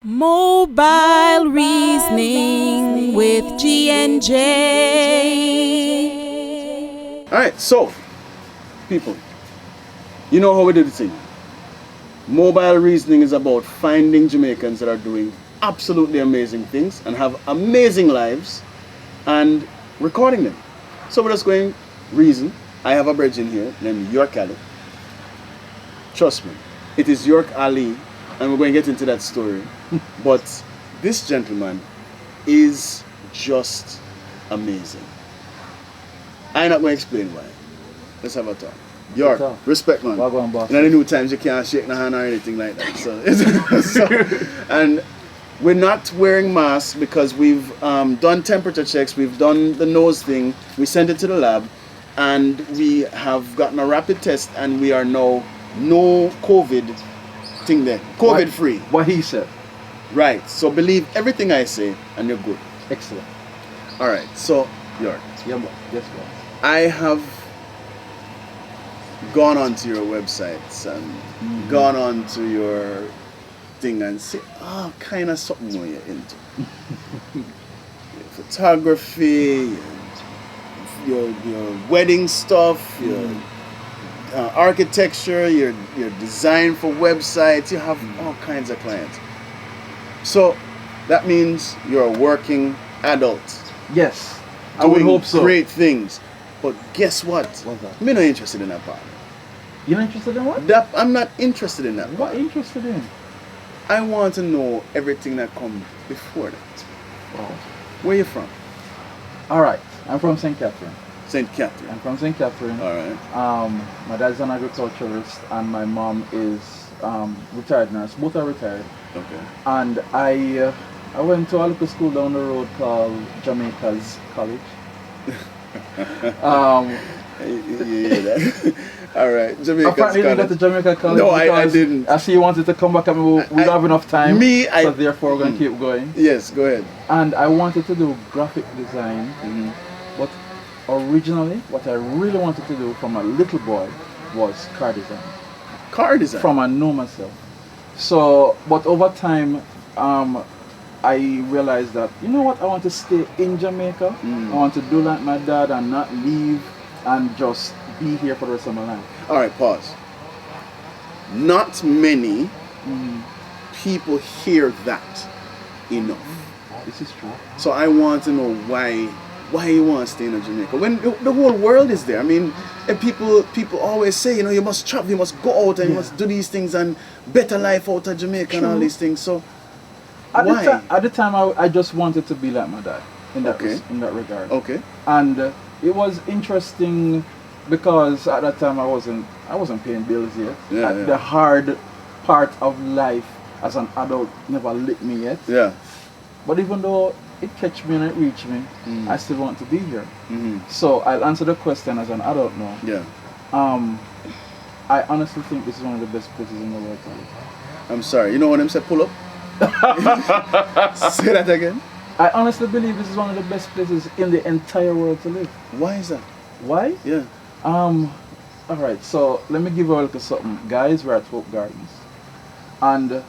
Mobile reasoning with G and J. All right, so people, you know how we do the thing. Mobile reasoning is about finding Jamaicans that are doing absolutely amazing things and have amazing lives and recording them. So we're just going reason. I have a bridge in here named Yorkali. Trust me, it is Yorkali, and we're going to get into that story. But this gentleman is just amazing. I'm not going to explain why. Let's have a talk. York, respect man. In the new times you can't shake the hand or anything like that. And we're not wearing masks because we've done temperature checks, we've done the nose thing, we sent it to the lab, and we have gotten a rapid test, and we are now no COVID thing there. COVID free. What he said. Right. So believe everything I say and you're good. Excellent. Alright, so York. Yeah, yes, boss. I have gone onto your websites and gone onto your thing and see kind of something more you're into. Your photography, your wedding stuff, your architecture, your design for websites. You have all kinds of clients. So that means you're a working adult. Yes, I would hope so. Great things. But guess what? What's that? I'm not interested in that part. You're not interested in what? I'm not interested in that part. What are you interested in? I want to know everything that comes before that. Wow. Where you from? All right, I'm from St. Catherine. St. Catherine. I'm from St. Catherine. All right. My dad's an agriculturist and my mom is retired nurse. Both are retired. Okay. And I went to a little school down the road called Jamaica's College. Yeah. All right. Jamaica's Apparently you got to Jamaica College. No, I didn't. I see you wanted to come back and we don't have enough time. So therefore we're going to keep going. Yes, go ahead. And I wanted to do graphic design. But originally, what I really wanted to do from a little boy was car design. Car design? From I know myself. So, but over time, I realized that, you know what, I want to stay in Jamaica. I want to do like my dad and not leave and just be here for the rest of my life. All right, pause. Not many people hear that enough. This is true. So I want to know why you want to stay in Jamaica when the whole world is there. I mean, and people always say, you must travel, you must go out and you must do these things and better life out of Jamaica and all these things. So why? At the time, I just wanted to be like my dad in that regard. Okay. And it was interesting because at that time I wasn't paying bills yet. The hard part of life as an adult never lit me yet. Yeah. But even though it catch me and it reached me, I still want to be here. So I'll answer the question as an adult now. Yeah. I honestly think this is one of the best places in the world to live. I'm sorry. You know what I'm saying? Pull up. Say that again. I honestly believe this is one of the best places in the entire world to live. Why is that? Why? Yeah. Alright, so let me give you a little something. Guys, we're at Hope Gardens. And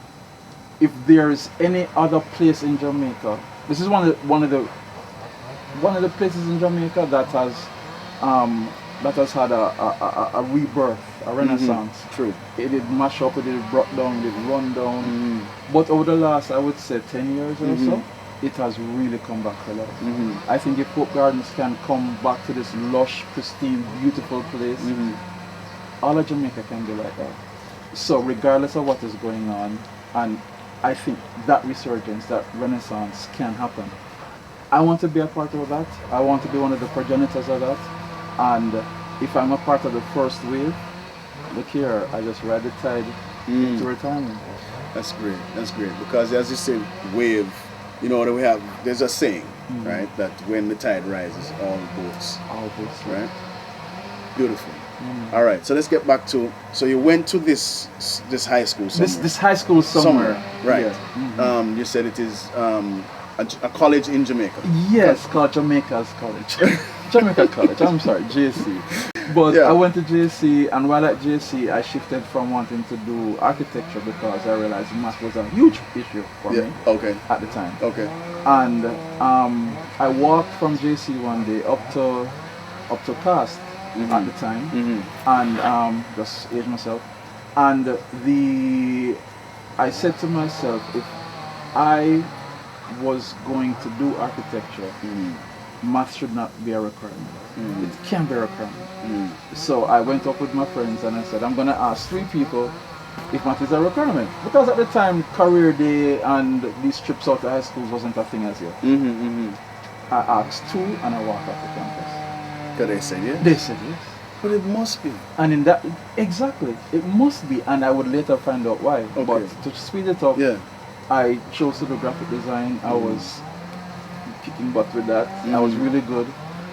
if there's any other place in Jamaica, this is one of the places in Jamaica that has had a rebirth, a renaissance. True. It did mash up, it did brought down, it did run down. But over the last, I would say 10 years or so, it has really come back to life. I think if Hope Gardens can come back to this lush, pristine, beautiful place, all of Jamaica can be like that. So regardless of what is going on, and I think that resurgence, that renaissance can happen. I want to be a part of that. I want to be one of the progenitors of that. And if I'm a part of the first wave, look here, I just ride the tide into retirement. That's great. That's great. Because as you say, wave, there's a saying, right, that when the tide rises, all boats. Right? Beautiful. All right, so let's get back to, so you went to this high school somewhere. This high school somewhere. Right. Yeah. You said it is a college in Jamaica. Yes, called Jamaica's College. Jamaica College, I'm sorry, JC. But Yeah. I went to JC, and while at JC, I shifted from wanting to do architecture because I realized math was a huge issue for Yeah. me Okay. at the time. Okay. And I walked from JC one day up to CAST at the time, and just age myself. And I said to myself, if I was going to do architecture, math should not be a requirement. It can't be a requirement. So I went up with my friends and I said, I'm going to ask 3 people if math is a requirement. Because at the time, career day and these trips out to high schools wasn't a thing as yet. I asked 2 and I walked off the campus. Because they said yes? They said yes. But it must be. And in that, exactly, it must be. And I would later find out why. Okay. But to speed it up, Yeah. I chose to do graphic design. I was kicking butt with that. I was really good.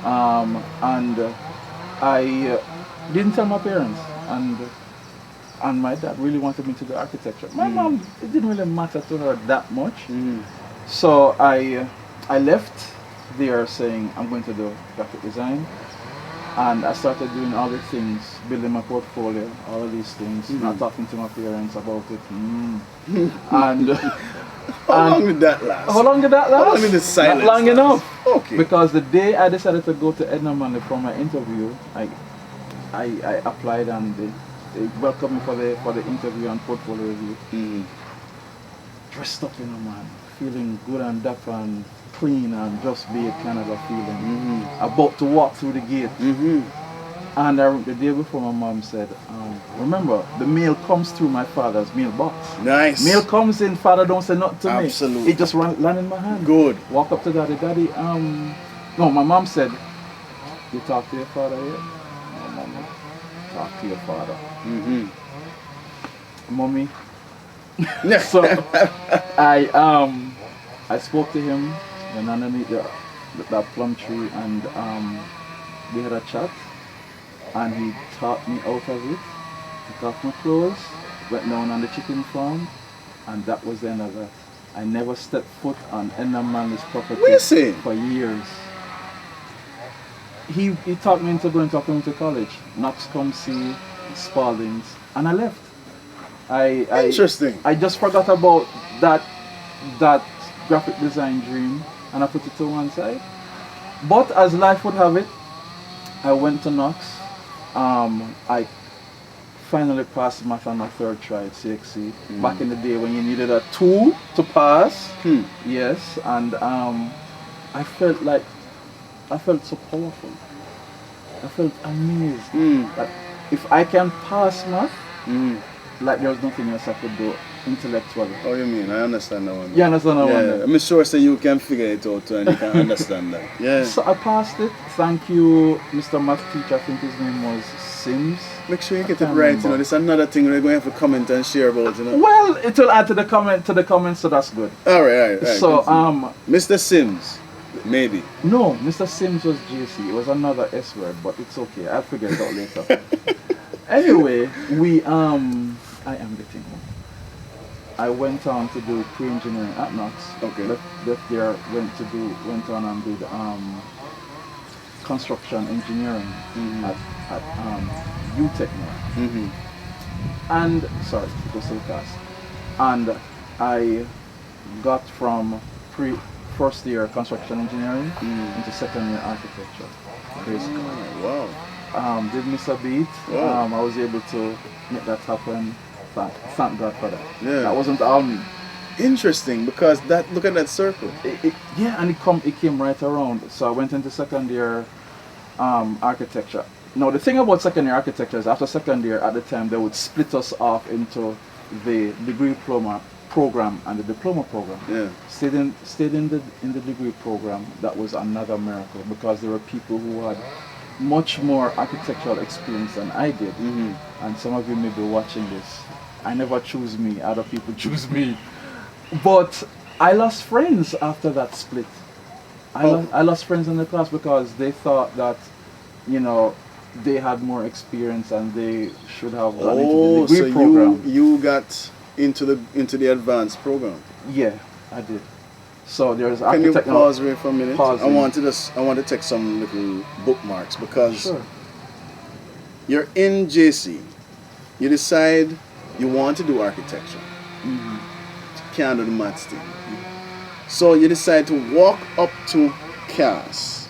And I didn't tell my parents. And my dad really wanted me to do architecture. My mom, it didn't really matter to her that much. So I left there saying I'm going to do graphic design. And I started doing all the things, building my portfolio, all of these things, not talking to my parents about it. And How long did that last? how long did that last? How long did the silence Not long last? enough. Okay. Because the day I decided to go to Edna Manley for my interview, I applied and they welcomed me for the interview and portfolio review. Dressed up in a man, feeling good and dapper and clean and just be a kind of a feeling. About to walk through the gate. And the day before, my mom said, remember, the mail comes through my father's mailbox. Nice. Mail comes in, father don't say nothing to Absolutely. me. It just land in my hand. Good. Walk up to daddy. Daddy, no, my mom said, you talk to your father yet? No, mommy, talk to your father. Mommy. So I spoke to him, went underneath that plum tree, and we had a chat, and he taught me out of it. Took off my clothes, went down on the chicken farm, and that was the end of that. I never stepped foot on Edna Manley's property Listen. for years. He talked me into going to a community college, Knox-Comsey, Spalding's, and I left. Interesting. I just forgot about that graphic design dream and I put it to one side. But as life would have it, I went to Knox. I finally passed math on my 3rd try at CXC. Back in the day when you needed a 2 to pass. Yes, and I felt so powerful. I felt amazed. That if I can pass math, like there was nothing else I could do intellectually. Oh, you mean? I understand that one. You understand that one? Yeah, I'm sure so you can figure it out too and you can understand that. Yeah. So I passed it. Thank you, Mr. Math teacher. I think his name was Sims. Make sure you get it right, you know. This is another thing we're going to have to comment and share about, you know. Well, it will add to the comments, so that's good. All right. So Mr. Sims, maybe. no, Mr. Sims was JC. It was another S word, but it's okay. I'll figure it out later. Anyway, I am getting home. I went on to do pre-engineering at Knox. Okay. Left there, went on and did construction engineering at UTech now. And sorry, just to the class. And I got from first year construction engineering into 2nd year architecture. Crazy. Wow. Did miss a beat. Wow. I was able to make that happen. Thank God for that. Yeah. That wasn't all me. Interesting, because look at that circle. And it came right around. So I went into 2nd year architecture. Now the thing about 2nd year architecture is after 2nd year at the time they would split us off into the degree diploma program and the diploma program. Yeah. Stayed in the degree program. That was another miracle because there were people who had much more architectural experience than I did. And some of you may be watching this. I never choose me, other people choose me. But I lost friends after that split. I lost friends in the class because they thought that, you know, they had more experience and they should have gone into the degree program. You got into the advanced program. Yeah, I did. So there's Can you architect. pause here for a minute? Pausing. I want to take some little bookmarks because Sure. You're in JC. You decide you want to do architecture. You can't do the maths thing. So you decide to walk up to CAS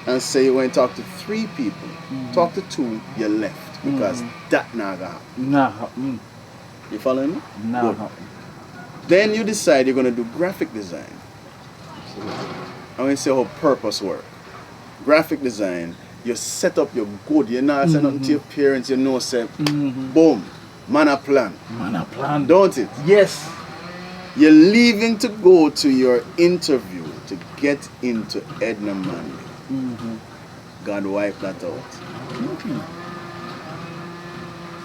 and say you want to talk to 3 people. Talk to 2, you left because that not gonna happen. Nah. You following me? Nah. Good. Then you decide you're going to do graphic design. I'm going to say how purpose work. Graphic design, you set up your good. You're not saying nothing to your parents, you know, say, boom, man a plan. Man a plan. Don't it? Yes. You're leaving to go to your interview to get into Edna Manley. God wipe that out.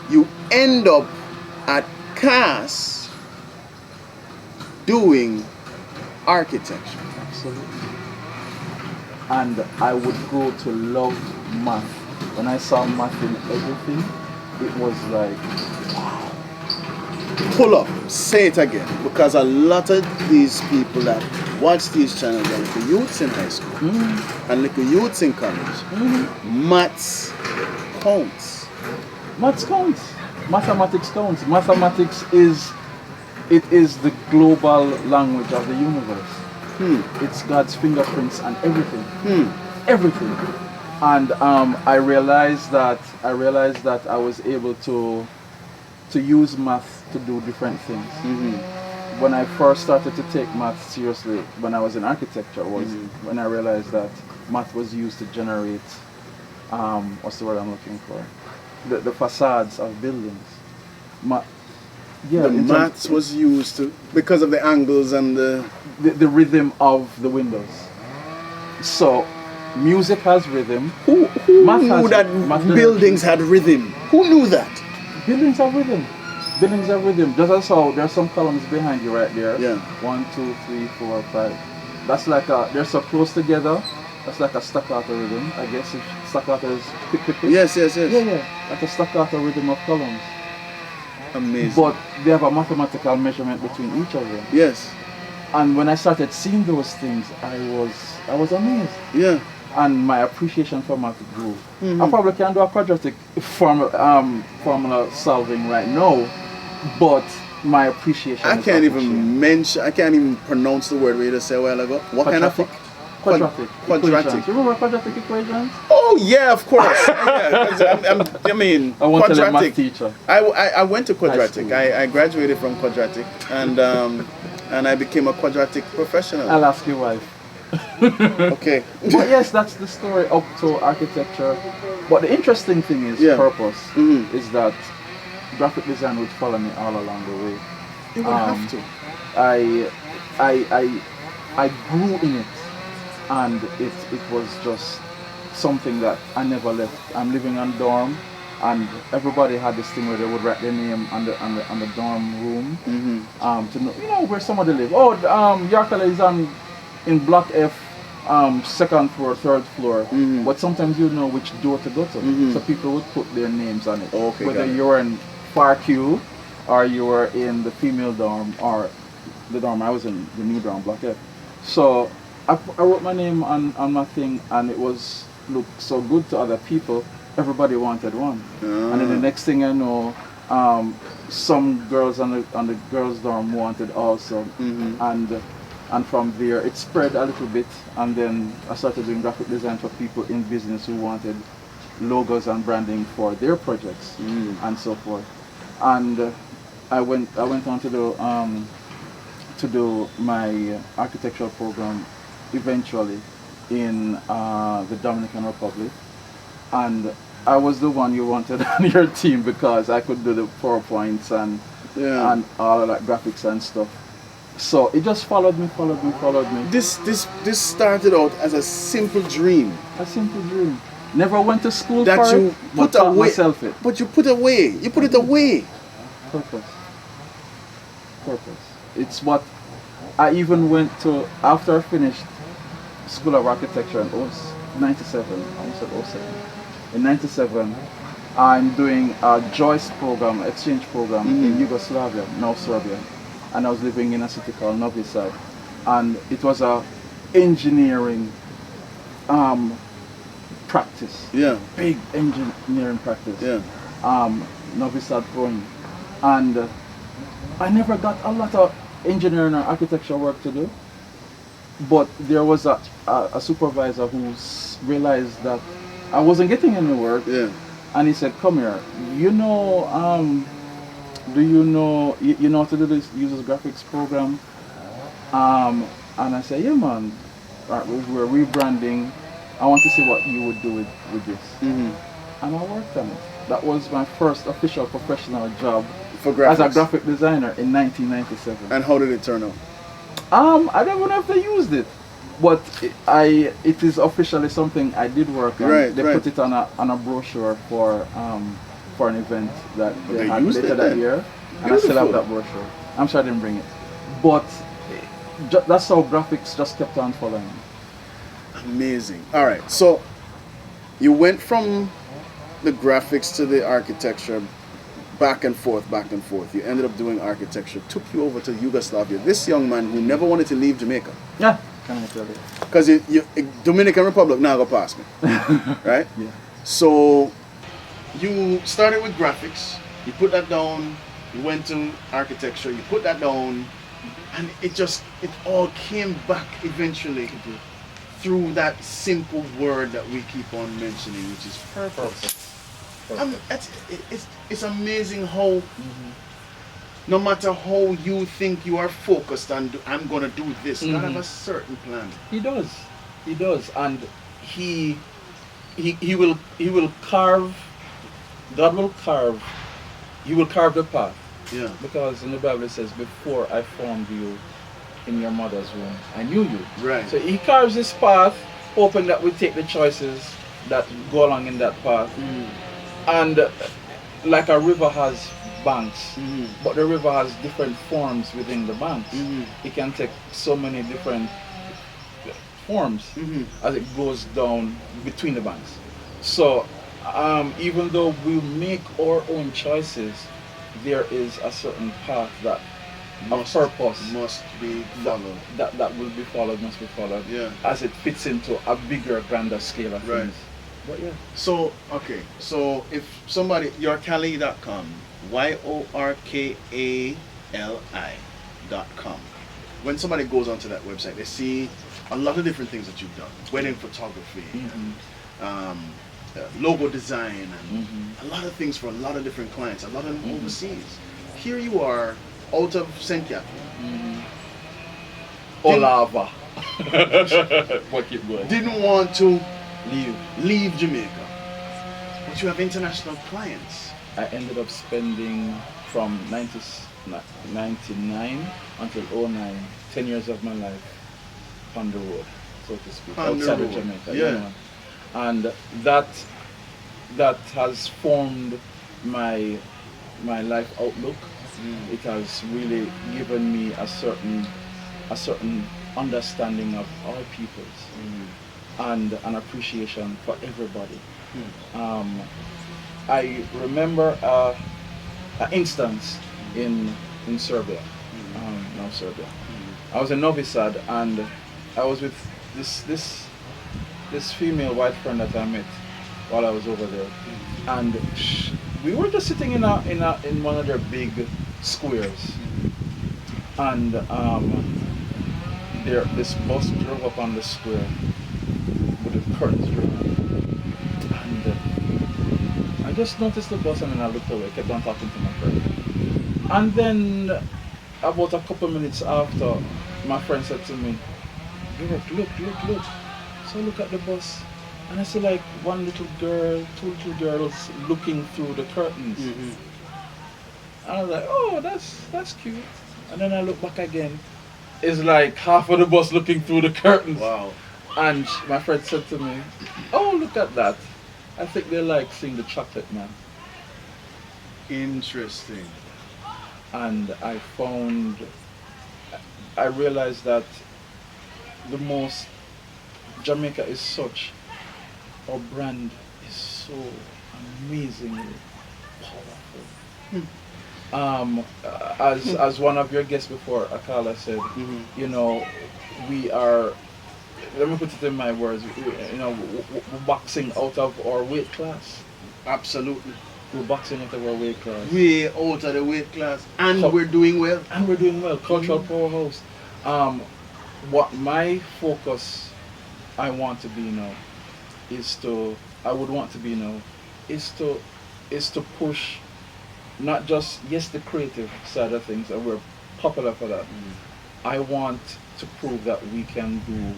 You end up at CAS doing architecture. Absolutely. And I would grow to love math. When I saw math in everything, it was like, Pull up, say it again, because a lot of these people that watch these channels are little youths in high school and little youths in college. Maths counts. maths counts. Mathematics counts. Mathematics is the global language of the universe. It's God's fingerprints and everything. Everything. And I realized that I was able to use math to do different things. When I first started to take math seriously, when I was in architecture, was when I realized that math was used to generate, what's the word I'm looking for? The facades of buildings. The maths was used to, because of the angles and the rhythm of the windows. So, music has rhythm. Who knew that buildings had rhythm? Who knew that? Buildings have rhythm. Buildings have rhythm. Just as how there's some columns behind you right there. Yeah. 1, 2, 3, 4, 5. That's like they're so close together. That's like a staccato rhythm. I guess if staccato is quick. Yes. Yeah. Like a staccato rhythm of columns. Amazing. But they have a mathematical measurement between each of them. Yes. And when I started seeing those things, I was amazed. Yeah. And my appreciation for math grew. I probably can't do a quadratic formula solving right now, but my appreciation. I can't even pronounce the word we just said a while ago. What kind of quadratic? Quadratic. You remember quadratic equations? Oh yeah, of course. I mean, I want quadratic. to let math teacher. I went to quadratic. I graduated from quadratic, and I became a quadratic professional. I'll ask your wife. Okay. But yes, that's the story up to architecture. But the interesting thing is purpose. Is that graphic design would follow me all along the way. It would have to. I grew in it, and it was just something that I never left. I'm living on dorm, and everybody had this thing where they would write their name on the dorm room to know where somebody live. Oh, Yorkali is in block F, 2nd floor, 3rd floor. But sometimes you know which door to go to. So people would put their names on it. Okay, whether you were in Far Q or you were in the female dorm or the dorm I was in, the new dorm, block F. So I wrote my name on my thing, and it looked so good to other people. Everybody wanted one. And then the next thing I know, some girls on the girls' dorm wanted also. And from there, it spread a little bit, and then I started doing graphic design for people in business who wanted logos and branding for their projects and so forth. And I went on to do my architectural program eventually in the Dominican Republic, and I was the one you wanted on your team because I could do the PowerPoints and all of that graphics and stuff. So it just followed me. This started out as a simple dream. A simple dream. Never went to school that for you it, put but taught away. myself it. But you put away. You put it away. Purpose. It's what I even went to after I finished School of Architecture in 97. I almost said 07. In 97, I'm doing a JOICE program, exchange program in Yugoslavia, now Serbia. And I was living in a city called Novi Sad, and it was a engineering practice. Yeah. Big engineering practice. Yeah. Novice Sad throwing. And I never got a lot of engineering or architecture work to do. But there was a supervisor who realized that I wasn't getting any work. Yeah. And he said, come here, you know, do you know, you know how to do this, use this graphics program? And I said, yeah man, we're rebranding. I want to see what you would do with this. Mm-hmm. And I worked on it. That was my first official professional job For graphics. as a graphic designer in 1997. And how did it turn out? I don't even know if they used it, but it is officially something I did work on. Right, They right. put it on a brochure for an event that they had used later it that then. year, and I still have Beautiful. that brochure. I'm sure I didn't bring it, but that's how graphics just kept on following. Amazing. All right. So you went from the graphics to the architecture, back and forth, back and forth. You ended up doing architecture. Took you over to Yugoslavia. This young man who never wanted to leave Jamaica. Yeah, can I tell you? Because Dominican Republic now go past me, right? Yeah. So you started with graphics. You put that down. You went to architecture. You put that down, and it all came back eventually through that simple word that we keep on mentioning, which is purpose. It's amazing how no matter how you think you are focused on I'm gonna do this, God have a certain plan. He does, and he will carve. God will carve. He will carve the path. Yeah. Because in the Bible it says, "Before I formed you in your mother's womb, I knew you." Right. So He carves this path, hoping that we take the choices that go along in that path. And like a river has banks, but the river has different forms within the banks. It can take so many different forms as it goes down between the banks. So even though we make our own choices, there is a certain path that must be followed. That will be followed, must be followed. Yeah. As it fits into a bigger, grander scale of Right. things. But yeah. So if somebody Yorkali.com, YORKALI.com. When somebody goes onto that website, they see a lot of different things that you've done. Wedding photography, logo design, and a lot of things for a lot of different clients, a lot of them overseas. Here you are out of St. Catherine. Olava. What keep going? Didn't want to Leave. Jamaica, but you have international clients. I ended up spending from 99 until 09, 10 years of my life on the road, so to speak, On the outside road, of Jamaica. yeah. And that has formed my life outlook. It has really given me a certain understanding of all peoples and an appreciation for everybody. I remember an instance in Serbia, now Serbia. I was in Novi Sad, and I was with this female white friend that I met while I was over there, and we were just sitting in one of their big squares, and this bus drove up on the square with the curtains drawn, and I just noticed the bus, and then I looked away, kept on talking to my friend, and then about a couple minutes after, my friend said to me, look. So I look at the bus, and I see like one little girl, two little girls looking through the curtains. And I was like, oh, that's cute. And then I look back again. It's like half of the bus looking through the curtains. Wow. And my friend said to me, oh, look at that. I think they like seeing the chocolate man. Interesting. And I realized that Jamaica is such, our brand is so amazingly powerful. As one of your guests before, Akala said, you know, we are let me put it in my words. You know, we're boxing out of our weight class. Absolutely. We're boxing out of our weight class. Way out of the weight class, and So- we're doing well. And we're doing well. Cultural powerhouse. What my focus I want to be now is to I would want to be now is to push not just the creative side of things, and we're popular for that. I want to prove that we can do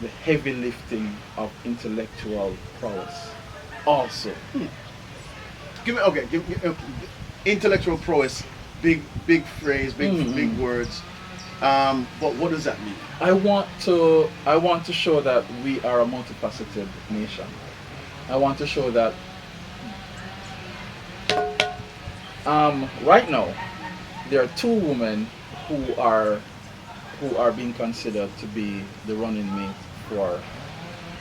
the heavy lifting of intellectual prowess also. Give me intellectual prowess, big phrase, big words. But what does that mean? I want to show that we are a multifaceted nation. I want to show that right now there are two women who are being considered to be the running mate for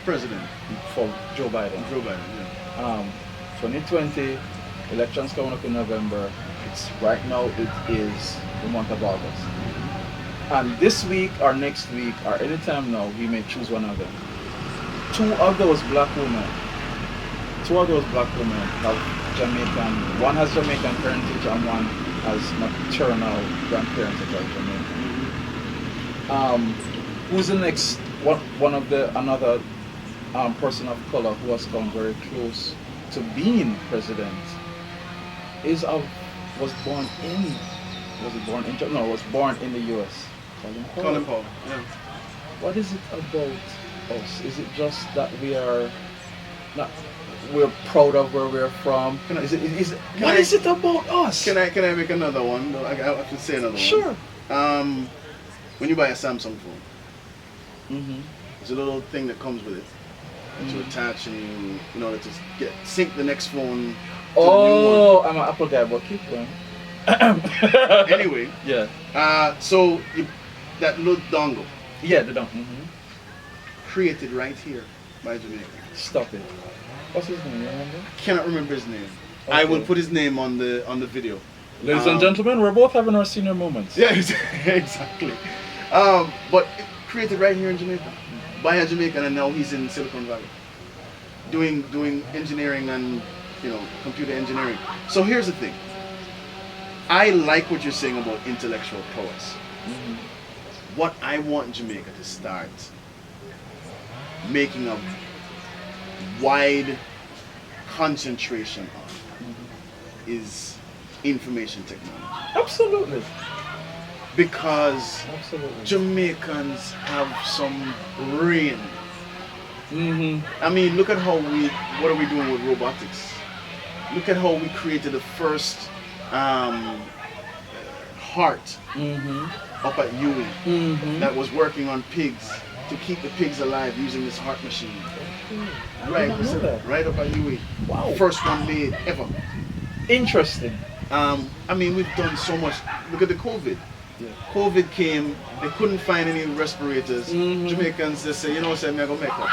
President Joe Biden. Joe Biden. Yeah. 2020 elections coming up in November. It's right now. It is the month of August, and this week or next week or anytime now, we may choose one of them. Two of those black women have Jamaican. One has Jamaican parentage, and one has maternal grandparentage of Jamaican. Who's the next another person of color who has come very close to being president was born in the U.S. Colin Powell. Yeah. What is it about us? Is it just that we're proud of where we're from? What is it about us? Can I make another one? No, I have to say another one. Sure. When you buy a Samsung phone, there's a little thing that comes with it that you attach and in order to sync the next phone. To the new one. I'm an Apple guy, but keep going. Anyway. Yeah. So that little dongle. Yeah, the dongle. Created right here by Jamaica. Stop it. What's his name? You remember? Cannot remember his name. Okay. I will put his name on the video. Ladies and gentlemen, we're both having our senior moments. Yeah, exactly. But it created right here in Jamaica by a Jamaican, and now he's in Silicon Valley doing engineering and computer engineering. So here's the thing. I like what you're saying about intellectual prowess. What I want Jamaica to start making a wide concentration on is information technology. Absolutely. Because Absolutely. Jamaicans have some brain. I mean, look at what are we doing with robotics? Look at how we created the first heart up at UWI that was working on pigs to keep the pigs alive using this heart machine. Right up at UWI. Wow. First one made ever. Interesting. I mean, we've done so much. Look at the COVID. Yeah. COVID came, they couldn't find any respirators. Jamaicans, they say, say, I'm going to make that.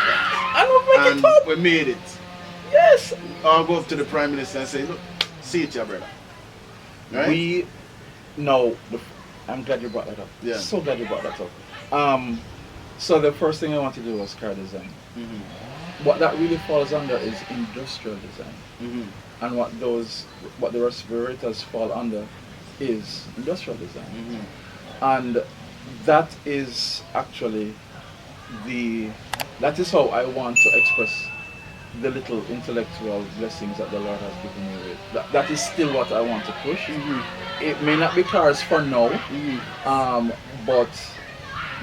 I don't make it up. We made it. Yes. I'll go up to the Prime Minister and say, look, see it, your brother. Right? I'm glad you brought that up. Yeah. So glad you brought that up. So the first thing I want to do was car design. What that really falls under is industrial design. And what the respirators fall under is industrial design. And that is actually that is how I want to express the little intellectual blessings that the Lord has given me with. That is still what I want to push. It may not be cars for now, but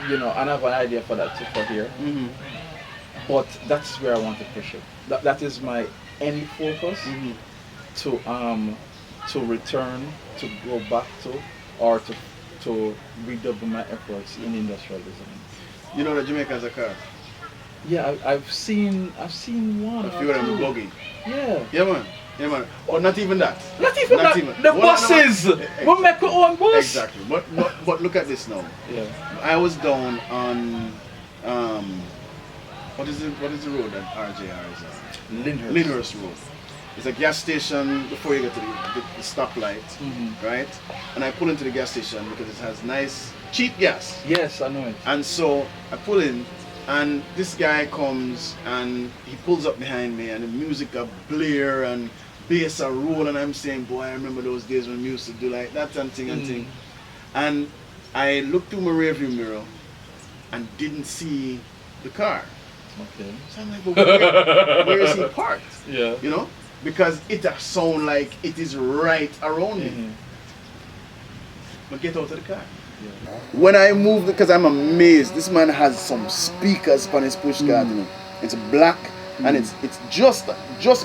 and I have an idea for that for here. But that's where I want to push it. That is my end focus to return, to go back to, or to redouble my efforts in industrial design. You know that Jamaica has a car? Yeah, I've seen one. A few of them with buggy. Yeah. Yeah, man. But not even that. Not even that. The buses. We make our own bus. Exactly. But look at this now. Yeah. I was down on what is the road that RJR is on? Lyndhurst Road. It's a gas station before you get to the stoplight, right? And I pull into the gas station because it has nice, cheap gas. Yes, I know it. And so I pull in, And this guy comes and he pulls up behind me and the music a blare and bass a roll and I'm saying, boy, I remember those days when we used to do like that and thing and thing. And I looked through my rearview mirror and didn't see the car. Okay. So I'm like, but where is he parked? Yeah. You know? Because it sound like it is right around me. But get out of the car. Yeah. When I moved, because I'm amazed, this man has some speakers on his push cart. You know? It's black and it's just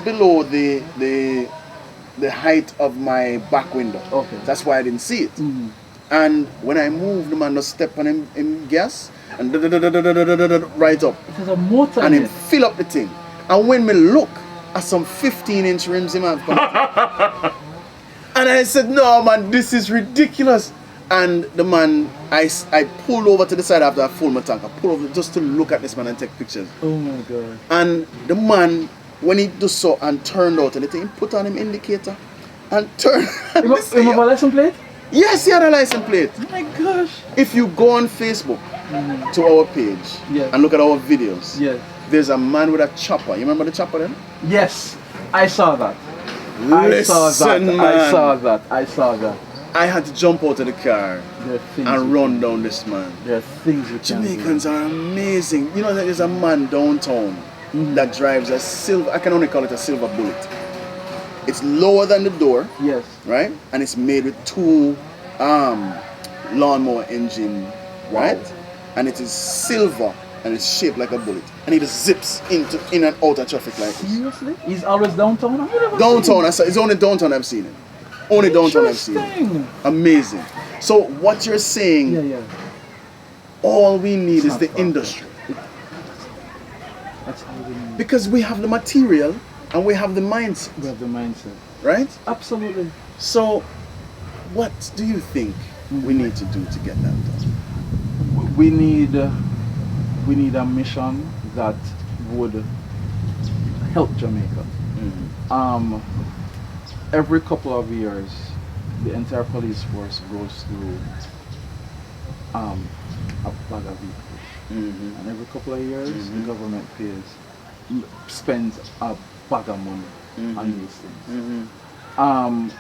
below the height of my back window. Okay. That's why I didn't see it. And when I moved, the man just step on him gas and right up. It has a motor And in him it. fill up the thing. And when me look at some 15-inch rims him have got. And I said, no man, this is ridiculous. And the man, I pulled over to the side after I filled my tank. I pulled over just to look at this man and take pictures. Oh my God. And the man, when he do so and turned out and the thing, he put on him indicator and turned. You have a license plate? Yes, he had a license plate. Oh my gosh. If you go on Facebook to our page and look at our videos, there's a man with a chopper. You remember the chopper then? Yes, I saw that. Listen, man. I saw that. I had to jump out of the car and run down this man. There are things you can Jamaicans are amazing. You know, there's a man downtown that drives a silver, I can only call it a silver bullet. It's lower than the door, Yes. right? And it's made with two lawnmower engine, right? And it is silver and it's shaped like a bullet. And he just zips in and out of traffic like this. Seriously? He's always downtown? I've never Downtown, seen him. it's only downtown I've seen it. Only downtown I've seen it. Interesting. Amazing. So what you're saying, Yeah. all we need is not the far. industry. That's all we need. Because we have the material and we have the mindset, We have the mindset. right? Absolutely. So what do you think we need to do to get that done? We need a mission that would help Jamaica. Every couple of years, the entire police force goes through a bag of vehicles. And every couple of years, the government spends a bag of money on these things. And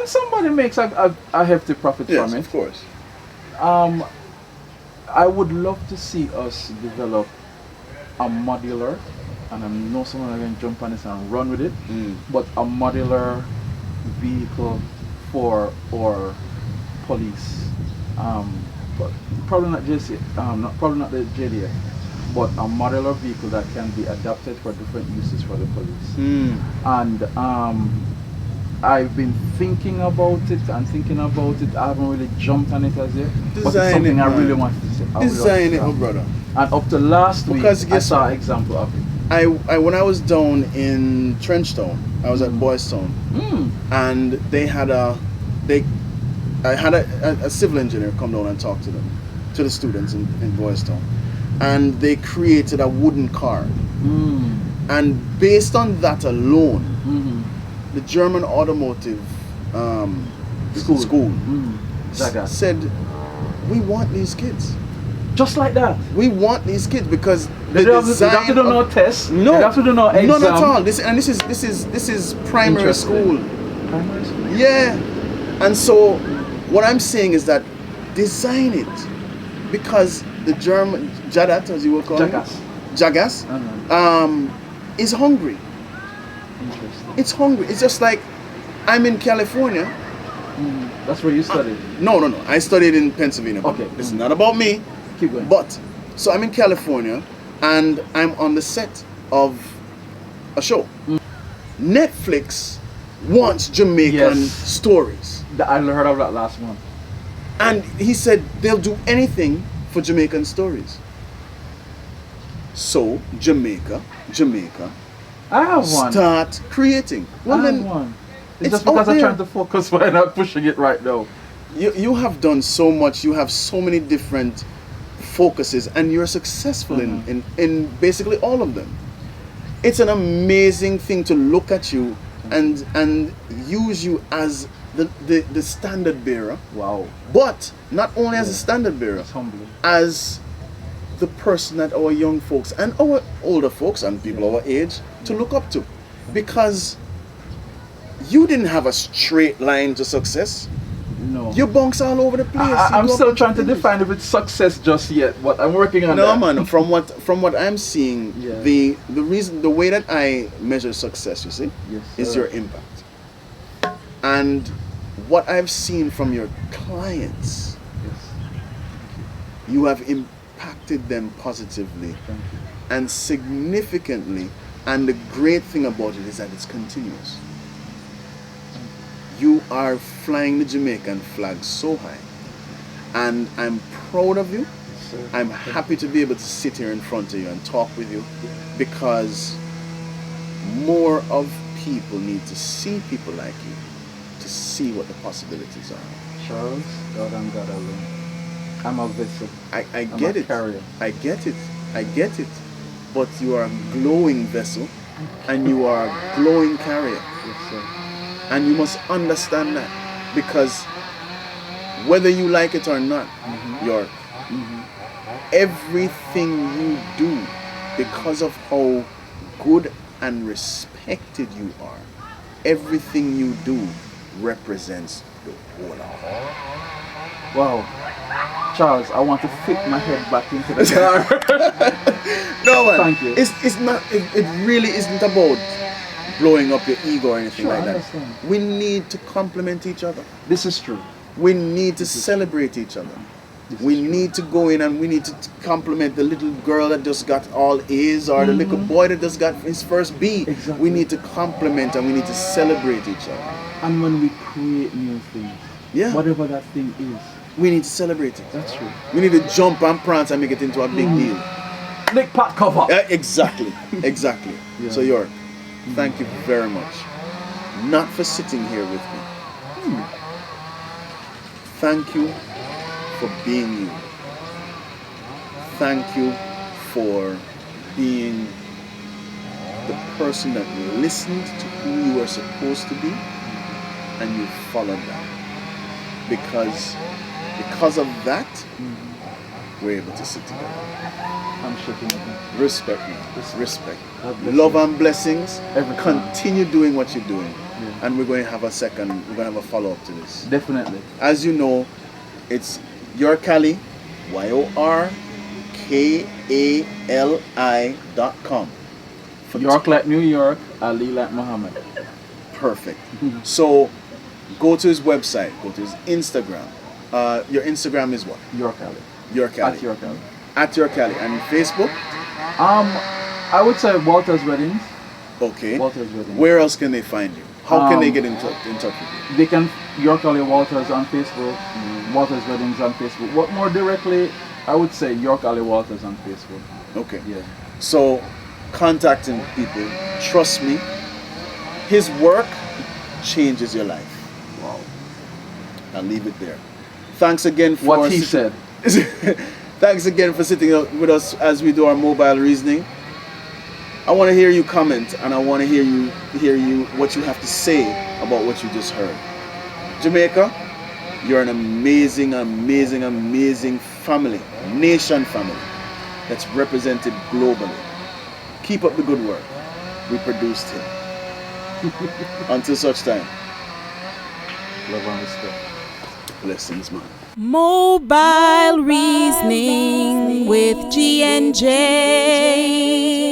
somebody makes a hefty profit from it. Of course. I would love to see us develop a modular, and I know someone is going to jump on this and run with it, but a modular vehicle for our police. But probably not just probably not the JDF, but a modular vehicle that can be adapted for different uses for the police. And I've been thinking about it. I haven't really jumped on it as yet. But it's something I really want to see. Design it, my brother. And up to last week, Because I guess saw what? an example of it. I when I was down in Trenchtown, I was at Boys Town, and I had a civil engineer come down and talk to them, to the students in Boys Town, and they created a wooden car, and based on that alone, the German automotive school said, we want these kids. Just like that. We want these kids because They don't have to do no tests. No, they have to do no exam. none at all. This is primary school. Primary school. Yeah, and so what I'm saying is that design it because the German Jadat, as you will call Jagas, is hungry. Interesting. It's hungry. It's just like I'm in California. That's where you studied. No. I studied in Pennsylvania. Okay. This is not about me. Keep going. But so I'm in California and I'm on the set of a show. Netflix wants Jamaican stories. I heard of that last one. And he said they'll do anything for Jamaican stories. So Jamaica, I have one. start creating. Well, I then have one. it's It's just because out I'm there. trying to focus why I'm not pushing it right now. You have done so much. You have so many different focuses, and you're successful in basically all of them. It's an amazing thing to look at you and use you as the standard bearer. Wow. But not only as a standard bearer, It's humbling. as the person that our young folks and our older folks and people our age to look up to. Because you didn't have a straight line to success. No. You bounce all over the place. I'm still trying to define if it's success just yet, but I'm working on that. No, man. From what I'm seeing, Yeah. the way that I measure success, you see, Yes, is sir. your impact. And what I've seen from your clients, Yes. you have impacted them positively Thank you. and significantly. And the great thing about it is that it's continuous. You are flying the Jamaican flag so high. And I'm proud of you. Yes, sir. I'm happy to be able to sit here in front of you and talk with you, because more of people need to see people like you to see what the possibilities are. Charles, God and God alone. I'm a vessel. I I'm get a it. carrier. I get it. I get it. But you are a glowing vessel and you are a glowing carrier. Yes, sir. And you must understand that, because whether you like it or not, York, everything you do, because of how good and respected you are, everything you do represents the whole of it. Wow. Charles, I want to fit my head back into the car. No, man. Thank you. It's not. It really isn't about blowing up your ego or anything Sure, like I that. understand. We need to compliment each other. This is true. We need to celebrate each other. We need to go in and we need to compliment the little girl that just got all A's, or the little boy that just got his first B. Exactly. We need to compliment and we need to celebrate each other. And when we create new things, Yeah. whatever that thing is, We need to celebrate it. that's true. We need to jump and prance and make it into a big deal. Nick Pat cover. Yeah, exactly. Exactly. Yeah. So York, thank you very much. Not for sitting here with me. Thank you for being you. Thank you for being the person that listened to who you were supposed to be and you followed that. Because of that, we're able to sit together. I'm shaking it. Respect, man. Respect. God bless Love you. and blessings. Every time. Continue doing what you're doing. Yeah. And we're going to have a follow-up to this. Definitely. As you know, it's Yorkali, YORKALI.com. York like New York, Ali like Muhammad. Perfect. So go to his website, go to his Instagram. Your Instagram is what? Yorkali. Yorkali. At Yorkali. At Yorkali. And Facebook? I would say Walters Weddings. Okay. Walters Weddings. Where else can they find you? How can they get in touch with you? They can Yorkali Walters on Facebook, Walters Weddings on Facebook. What more directly, I would say Yorkali Walters on Facebook. Okay. Yeah. So, contacting people, trust me, his work changes your life. Wow. I'll leave it there. Thanks again for What he said. Thanks again for sitting with us as we do our mobile reasoning. I want to hear you comment, and I want to hear you what you have to say about what you just heard. Jamaica, you're an amazing, amazing, amazing family, nation family that's represented globally. Keep up the good work. We produced him. Until such time, Love and respect. blessings, man. Mobile reasoning with G and J.